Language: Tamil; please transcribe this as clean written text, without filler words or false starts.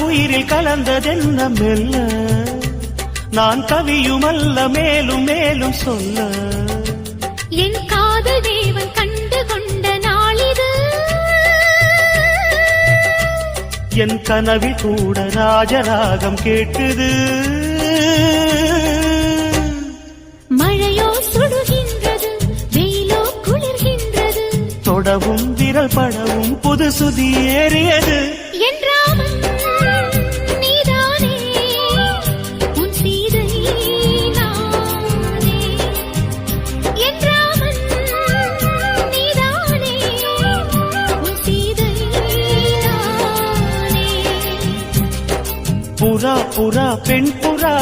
உயிரில் கலந்ததென்ன மெல்ல நான் கவியுமல்ல மேலும் மேலும் சொல்ல என் காதல் தேவன் கண்டு கொண்ட நாளிது என் கனவில் கூட ராஜராகம் கேட்டது மழையோ சுடுகின்றது வெயிலோ குளிர்கின்றது தொடவும் விரல் படவும் புது சுதி ஏறியது என்றாமல் நீதானே உன் சீதை நானே என்றாமல் நீதானே உன் சீதை நானே புறா புறா பெண் புறா